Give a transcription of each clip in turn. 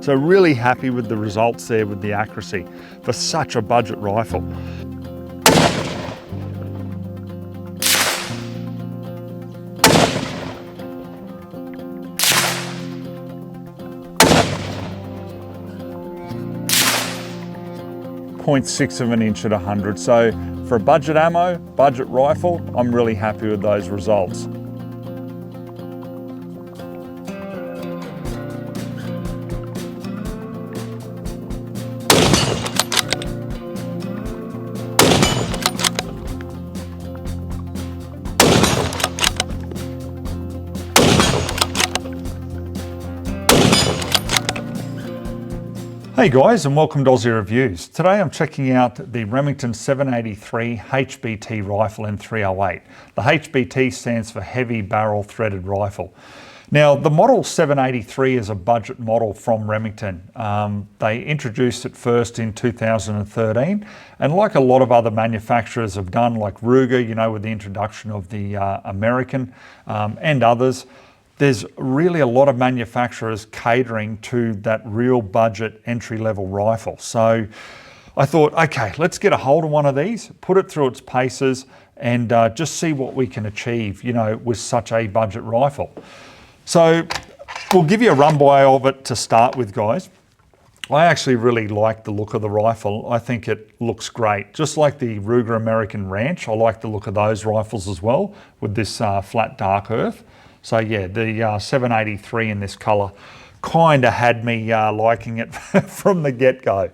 So really happy with the results there with the accuracy for such a budget rifle. .6 of an inch at 100. So for a budget ammo, budget rifle, I'm really happy with those results. Hey guys, and welcome to Aussie Reviews. Today I'm checking out the Remington 783 HBT rifle in 308. The HBT stands for Heavy Barrel Threaded Rifle. Now the model 783 is a budget model from Remington. They introduced it first in 2013, and like a lot of other manufacturers have done, like Ruger, you know, with the introduction of the American and others, there's really a lot of manufacturers catering to that real budget entry-level rifle. So I thought, okay, let's get a hold of one of these, put it through its paces, and just see what we can achieve, you know, with such a budget rifle. So we'll give you a run-by of it to start with, guys. I actually really like the look of the rifle. I think it looks great. Just like the Ruger American Ranch, I like the look of those rifles as well, with this flat dark earth. So yeah, the 783 in this color kind of had me liking it from the get-go.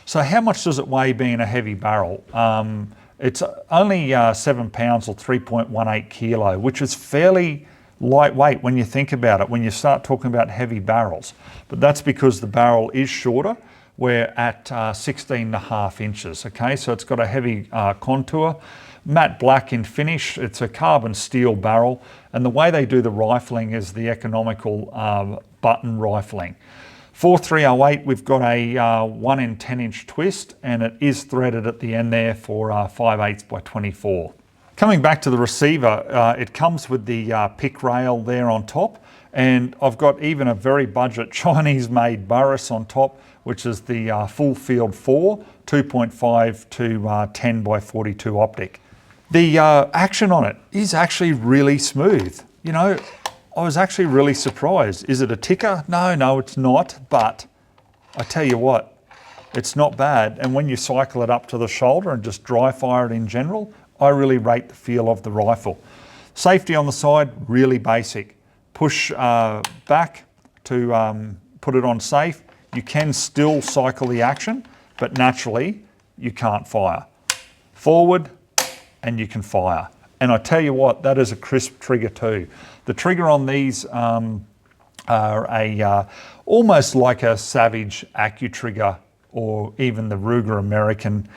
So how much does it weigh being a heavy barrel? It's only 7 pounds or 3.18 kilo, which is fairly lightweight when you think about it, when you start talking about heavy barrels. But that's because the barrel is shorter. We're at 16.5 inches, okay? So it's got a heavy contour. Matte black in finish. It's a carbon steel barrel, and the way they do the rifling is the economical button rifling. For 308, we've got a 1 in 10 inch twist, and it is threaded at the end there for 5/8 by 24. Coming back to the receiver, it comes with the pick rail there on top, and I've got even a very budget Chinese made Burris on top, which is the full field 4, 2.5 to 10 by 42 optic. The action on it is actually really smooth. You know, I was actually really surprised. Is it a ticker? No, it's not. But I tell you what, it's not bad. And when you cycle it up to the shoulder and just dry fire it in general, I really rate the feel of the rifle. Safety on the side, really basic. Push back to put it on safe. You can still cycle the action, but naturally you can't fire. Forward, and you can fire. And I tell you what, that is a crisp trigger too. The trigger on these are almost like a Savage AccuTrigger or even the Ruger American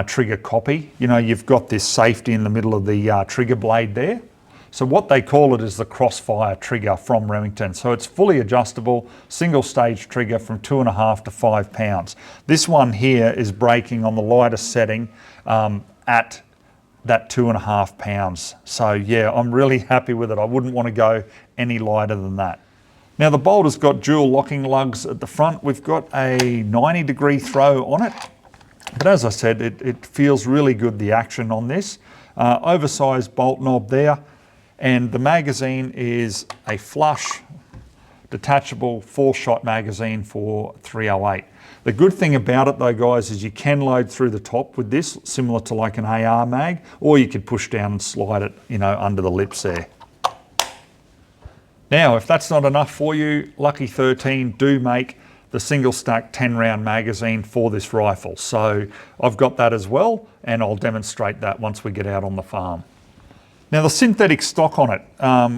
trigger copy. You know, you've got this safety in the middle of the trigger blade there. So what they call it is the Crossfire trigger from Remington. So it's fully adjustable, single stage trigger from 2.5 to 5 pounds. This one here is breaking on the lightest setting at that 2.5 pounds. So yeah, I'm really happy with it. I wouldn't want to go any lighter than that. Now the bolt has got dual locking lugs at the front. We've got a 90-degree throw on it. But as I said, it feels really good, the action on this. Oversized bolt knob there. And the magazine is a flush, detachable 4-shot magazine for 308. The good thing about it though, guys, is you can load through the top with this, similar to like an AR mag, or you could push down and slide it, you know, under the lips there. Now, if that's not enough for you, Lucky 13 do make the single stack 10-round magazine for this rifle. So I've got that as well, and I'll demonstrate that once we get out on the farm. Now the synthetic stock on it,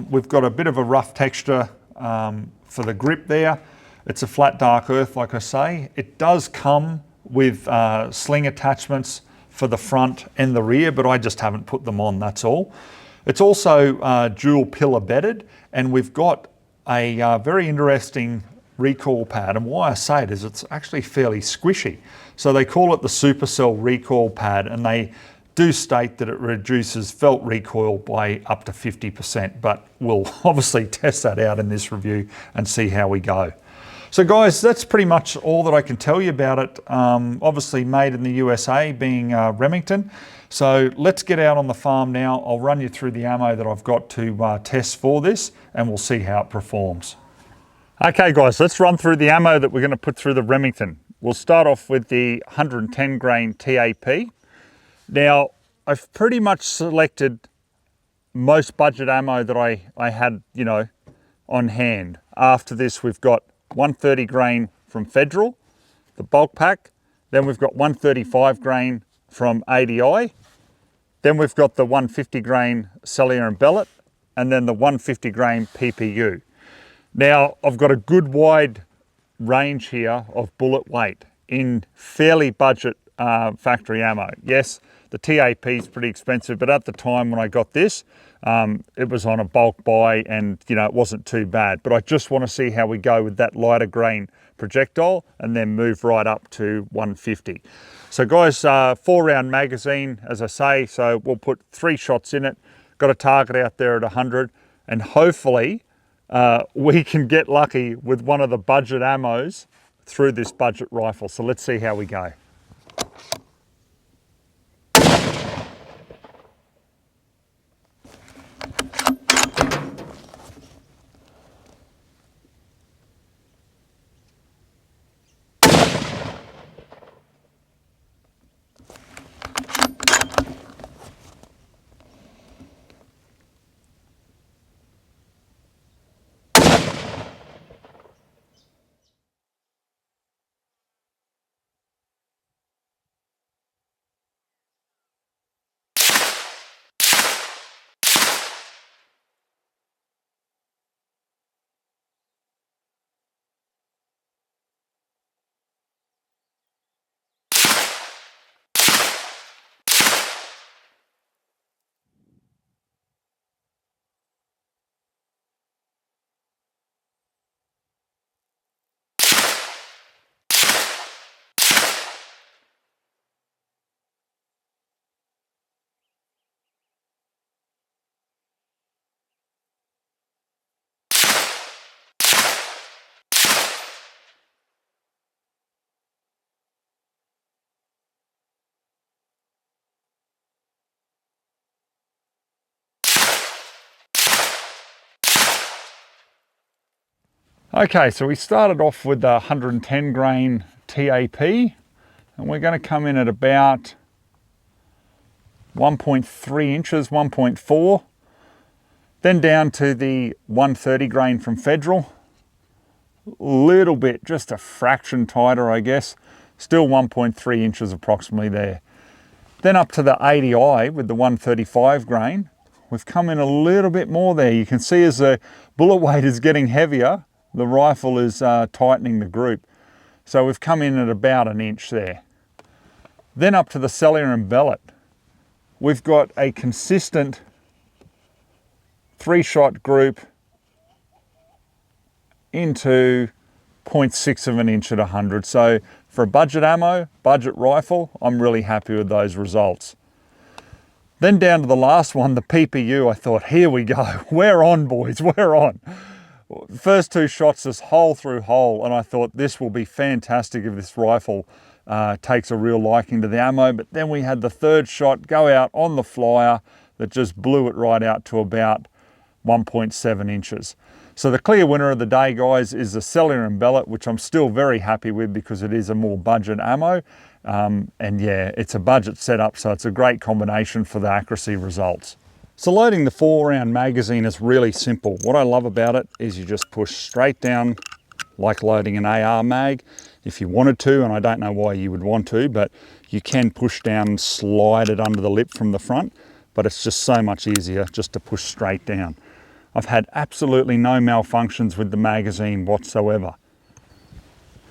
we've got a bit of a rough texture for the grip there. It's a flat dark earth, like I say. It does come with sling attachments for the front and the rear, but I just haven't put them on, that's all. It's also dual pillar bedded, and we've got a very interesting recoil pad. And why I say it is it's actually fairly squishy. So they call it the Supercell recoil pad, and they do state that it reduces felt recoil by up to 50%, but we'll obviously test that out in this review and see how we go. So guys, that's pretty much all that I can tell you about it. Obviously made in the USA, being Remington. So let's get out on the farm now. I'll run you through the ammo that I've got to test for this, and we'll see how it performs. Okay guys, let's run through the ammo that we're going to put through the Remington. We'll start off with the 110 grain TAP. Now, I've pretty much selected most budget ammo that I had, on hand. After this, we've got 130 grain from Federal, the bulk pack. Then we've got 135 grain from ADI. Then we've got the 150 grain Sellier Bellot, and then the 150 grain PPU. Now, I've got a good wide range here of bullet weight in fairly budget factory ammo. Yes, the TAP is pretty expensive, but at the time when I got this, it was on a bulk buy and, it wasn't too bad. But I just want to see how we go with that lighter grain projectile and then move right up to 150. So guys, 4-round magazine, as I say, so we'll put 3 shots in it. Got a target out there at 100, and hopefully we can get lucky with one of the budget ammos through this budget rifle. So let's see how we go. Okay, so we started off with the 110 grain TAP, and we're going to come in at about 1.3 inches, 1.4. Then down to the 130 grain from Federal. A little bit, just a fraction tighter, I guess. Still 1.3 inches approximately there. Then up to the ADI with the 135 grain. We've come in a little bit more there. You can see as the bullet weight is getting heavier, the rifle is tightening the group. So we've come in at about an inch there. Then up to the Sellier Bellot. We've got a consistent 3-shot group into 0.6 of an inch at 100. So for a budget ammo, budget rifle, I'm really happy with those results. Then down to the last one, the PPU, I thought, here we go. We're on, boys, we're on. First 2 shots is hole through hole, and I thought this will be fantastic if this rifle takes a real liking to the ammo. But then we had the 3rd shot go out on the flyer that just blew it right out to about 1.7 inches. So the clear winner of the day, guys, is the Sellier Bellot, which I'm still very happy with because it is a more budget ammo. And yeah, it's a budget setup, so it's a great combination for the accuracy results. So loading the 4-round magazine is really simple. What I love about it is you just push straight down like loading an AR mag if you wanted to, and I don't know why you would want to, but you can push down and slide it under the lip from the front, but it's just so much easier just to push straight down. I've had absolutely no malfunctions with the magazine whatsoever.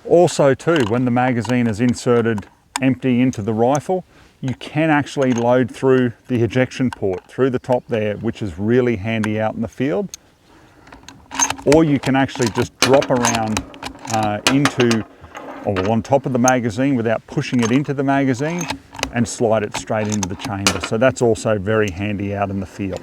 Also too, when the magazine is inserted empty into the rifle, you can actually load through the ejection port, through the top there, which is really handy out in the field. Or you can actually just drop around on top of the magazine without pushing it into the magazine and slide it straight into the chamber. So that's also very handy out in the field.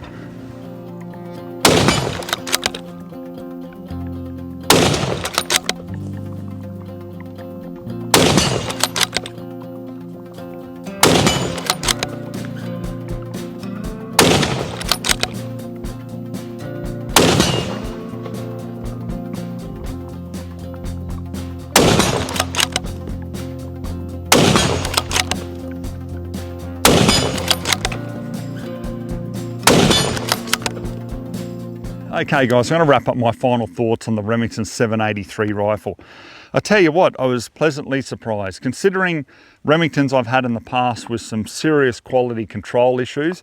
Okay guys, I'm going to wrap up my final thoughts on the Remington 783 rifle. I tell you what, I was pleasantly surprised. Considering Remingtons I've had in the past with some serious quality control issues,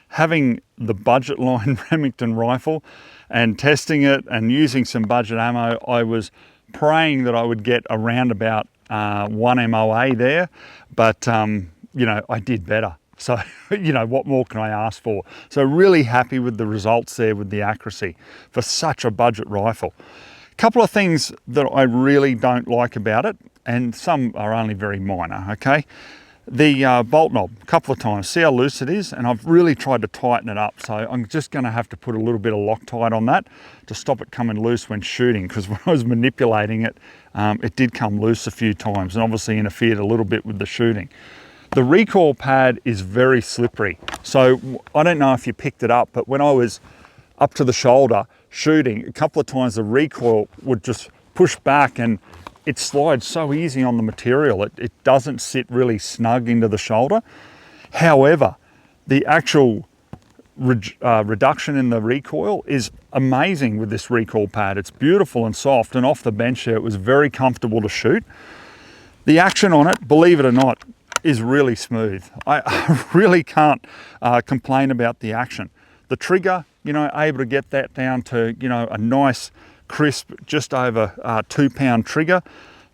having the budget line Remington rifle and testing it and using some budget ammo, I was praying that I would get around about 1 MOA there, but you know, I did better. So, you know, what more can I ask for? So really happy with the results there with the accuracy for such a budget rifle. A couple of things that I really don't like about it, and some are only very minor, okay? The bolt knob, a couple of times, see how loose it is? And I've really tried to tighten it up. So I'm just gonna have to put a little bit of Loctite on that to stop it coming loose when shooting, because when I was manipulating it, it did come loose a few times and obviously interfered a little bit with the shooting. The recoil pad is very slippery. So I don't know if you picked it up, but when I was up to the shoulder shooting, a couple of times the recoil would just push back and it slides so easy on the material. It doesn't sit really snug into the shoulder. However, the actual reduction in the recoil is amazing with this recoil pad. It's beautiful and soft, and off the bench there, it was very comfortable to shoot. The action on it, believe it or not, is really smooth. I really can't complain about the action. The trigger, you know, able to get that down to, you know, a nice crisp, just over 2 pound trigger.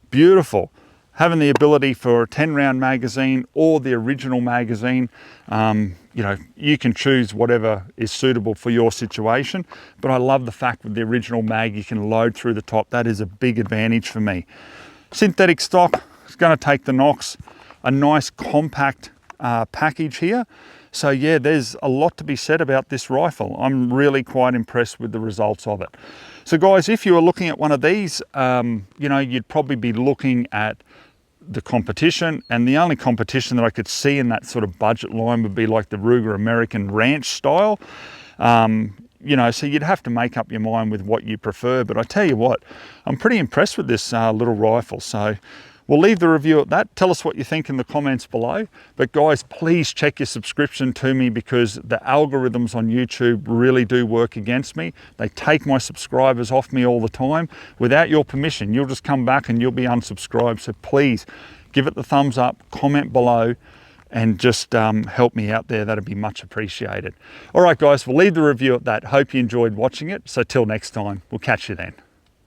Beautiful. Having the ability for a 10-round magazine or the original magazine, you know, you can choose whatever is suitable for your situation. But I love the fact with the original mag, you can load through the top. That is a big advantage for me. Synthetic stock is going to take the knocks. A nice compact package here. So yeah, there's a lot to be said about this rifle. I'm really quite impressed with the results of it. So guys, if you were looking at one of these, you know, you'd probably be looking at the competition, and the only competition that I could see in that sort of budget line would be like the Ruger American Ranch style. You know, so you'd have to make up your mind with what you prefer. But I tell you what, I'm pretty impressed with this little rifle. So we'll leave the review at that. Tell us what you think in the comments below. But guys, please check your subscription to me, because the algorithms on YouTube really do work against me. They take my subscribers off me all the time. Without your permission, you'll just come back and you'll be unsubscribed. So please give it the thumbs up, comment below, and just help me out there. That'd be much appreciated. All right, guys, we'll leave the review at that. Hope you enjoyed watching it. So till next time, we'll catch you then.